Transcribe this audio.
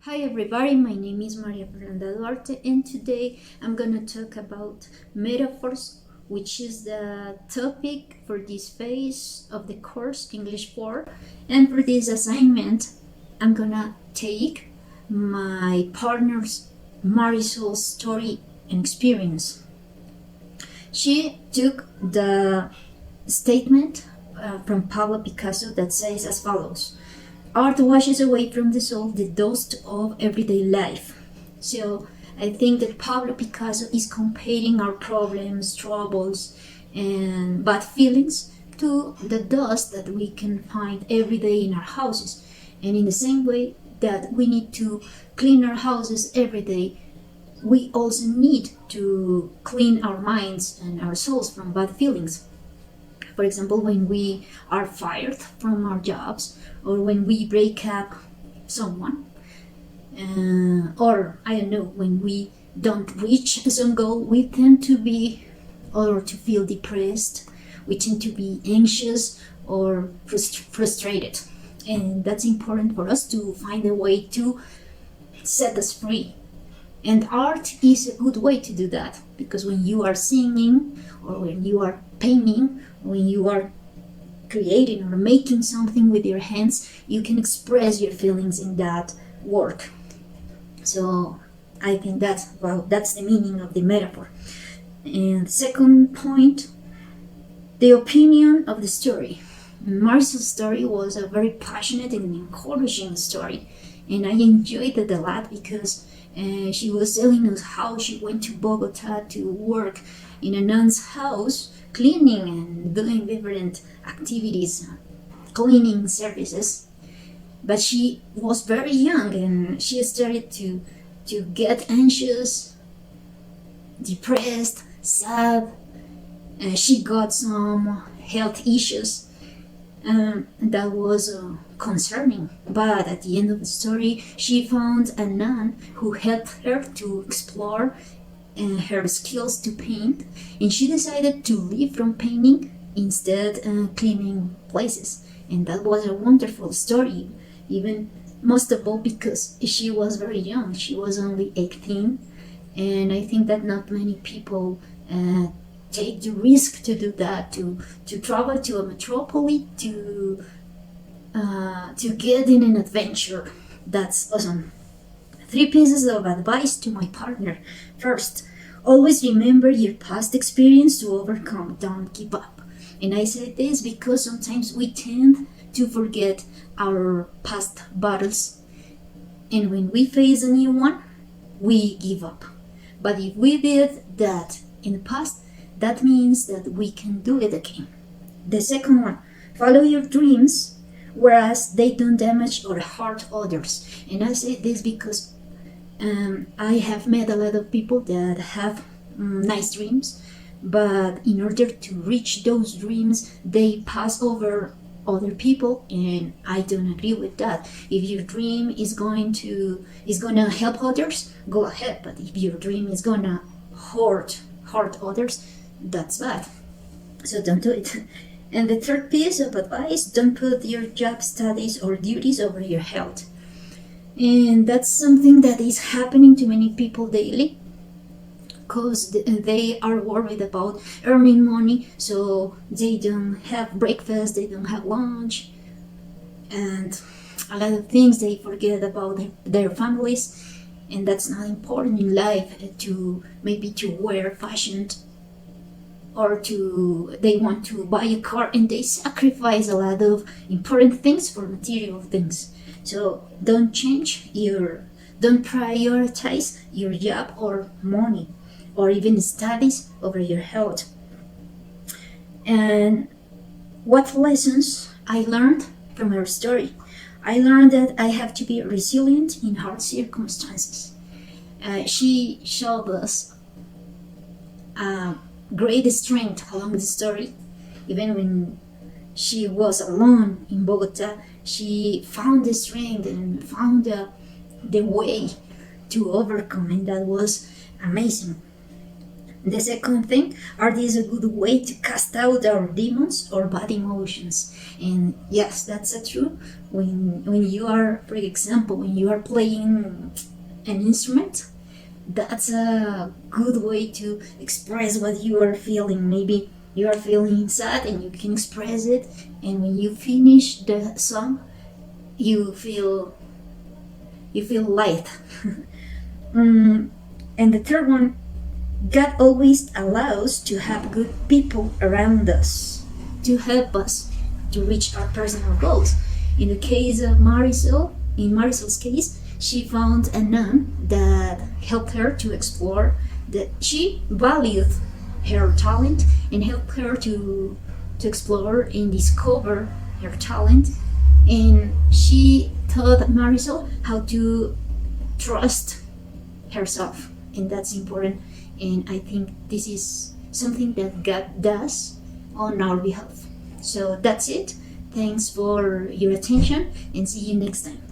Hi everybody, my name is Maria Fernanda Duarte and today I'm gonna talk about metaphors, which is the topic for this phase of the course English 4. And for this assignment, I'm gonna take my partner's Marisol's story and experience. She took the statement from Pablo Picasso that says as follows: art washes away from the soul the dust of everyday life. So I think that Pablo Picasso is comparing our problems, troubles, and bad feelings to the dust that we can find every day in our houses. And in the same way that we need to clean our houses every day, we also need to clean our minds and our souls from bad feelings. For example, when we are fired from our jobs, or when we break up someone, or I don't know, when we don't reach some goal, we tend to be or to feel depressed, we tend to be anxious or frustrated. And that's important for us to find a way to set us free. And art is a good way to do that, because when you are singing, or when you are painting, when you are creating or making something with your hands, you can express your feelings in that work. So I think that's the meaning of the metaphor. And second point, the opinion of the story. Marisol's story was a very passionate and encouraging story, and I enjoyed it a lot because she was telling us how she went to Bogota to work in a nun's house, cleaning and doing different activities, cleaning services. But she was very young and she started to get anxious, depressed, sad. She got some health issues. That was concerning. But at the end of the story, she found a nun who helped her to explore her skills to paint, and she decided to live from painting instead cleaning places. And that was a wonderful story, even most of all because she was very young. She was only 18, and I think that not many people take the risk to do that, to travel to a metropolis, to get in an adventure. That's awesome. 3 pieces of advice to my partner. First, always remember your past experience to overcome. Don't give up. And I say this because sometimes we tend to forget our past battles, and when we face a new one, we give up. But if we did that in the past, that means that we can do it again. The second one, follow your dreams, whereas they don't damage or hurt others. And I say this because I have met a lot of people that have nice dreams, but in order to reach those dreams, they pass over other people, and I don't agree with that. If your dream is gonna help others, go ahead. But if your dream is gonna hurt others, that's bad. So don't do it. And the third piece of advice: don't put your job, studies, or duties over your health. And that's something that is happening to many people daily, because they are worried about earning money, so they don't have breakfast, they don't have lunch, and a lot of things they forget about their families. And that's not important in life, to maybe to wear fashion, or they want to buy a car and they sacrifice a lot of important things for material things. So don't prioritize your job or money, or even studies over your health. And what lessons I learned from her story? I learned that I have to be resilient in hard circumstances. She showed us great strength along the story. Even when she was alone in Bogota, she found the strength and found the way to overcome, and that was amazing. The second thing, art is a good way to cast out our demons or bad emotions. And yes, that's true. When you are, for example, when you are playing an instrument, that's a good way to express what you are feeling. Maybe you are feeling sad and you can express it, and when you finish the song, you feel light. And the third one, God always allows to have good people around us to help us to reach our personal goals. In the case of Marisol, in Marisol's case, she found a nun that helped her to explore that she valued her talent and helped her to explore and discover her talent. And she taught Marisol how to trust herself, and that's important. And I think this is something that God does on our behalf. So that's it. Thanks for your attention, and see you next time.